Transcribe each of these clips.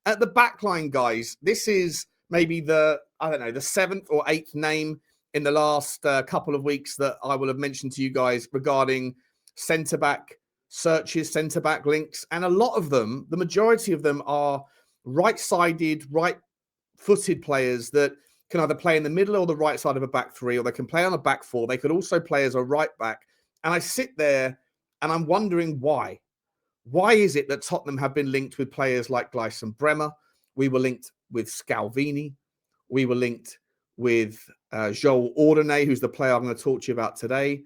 At the back line, guys, this is maybe the 7th or 8th name in the last couple of weeks that I will have mentioned to you guys regarding centre-back searches, centre-back links. And a lot of them, the majority of them are right-sided, right-footed players that can either play in the middle or the right side of a back three, or they can play on a back four. They could also play as a right back. And I sit there and I'm wondering why. Why is it that Tottenham have been linked with players like Gleison Bremer? We were linked with Scalvini. We were linked with Joel Ordonez, who's the player I'm going to talk to you about today.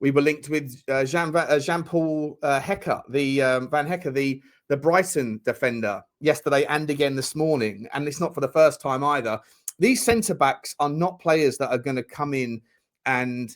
We were linked with Jean-Paul Hecker, Van Hecker, the Brighton defender, yesterday and again this morning. And it's not for the first time either. These centre-backs are not players that are going to come in and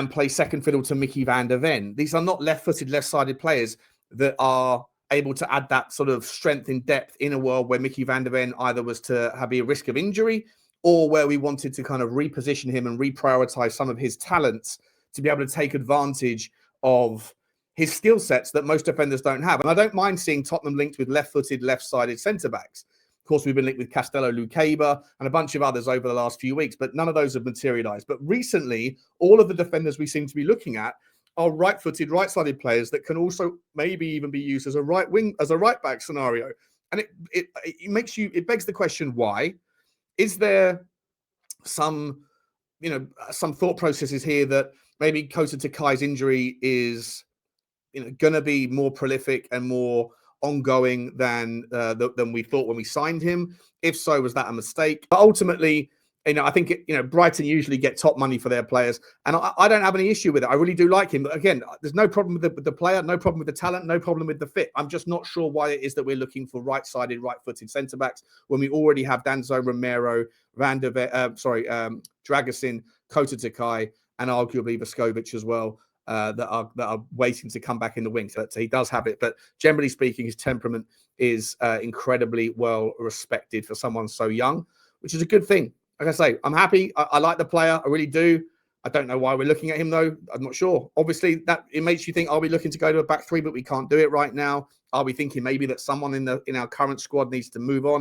play second fiddle to Micky van der Ven. These are not left-footed, left-sided players that are able to add that sort of strength in depth in a world where Micky van der Ven either was to be a risk of injury or where we wanted to kind of reposition him and reprioritize some of his talents to be able to take advantage of his skill sets that most defenders don't have. And I don't mind seeing Tottenham linked with left-footed, left-sided centre-backs. Of course, we've been linked with Castello Luqueba and a bunch of others over the last few weeks, but none of those have materialized. But recently, all of the defenders we seem to be looking at are right-footed, right-sided players that can also maybe even be used as a right wing, as a right-back scenario. And it begs the question, why? Is there some thought processes here that maybe Kota Takai's injury is, going to be more prolific and more ongoing than we thought when we signed him? If so, was that a mistake? But ultimately, I think Brighton usually get top money for their players, and I don't have any issue with it. I really do like him. But again, there's no problem with the player, no problem with the talent, no problem with the fit. I'm just not sure why it is that we're looking for right-sided, right-footed centre backs when we already have Danzo, Romero, Dragusin, Kota Takai, and arguably Voskovic as well. That are waiting to come back in the wing. So he does have it. But generally speaking, his temperament is incredibly well respected for someone so young, which is a good thing. Like I say, I'm happy. I like the player. I really do. I don't know why we're looking at him, though. I'm not sure. Obviously, that it makes you think, are we looking to go to a back three, but we can't do it right now? Are we thinking maybe that someone in our current squad needs to move on?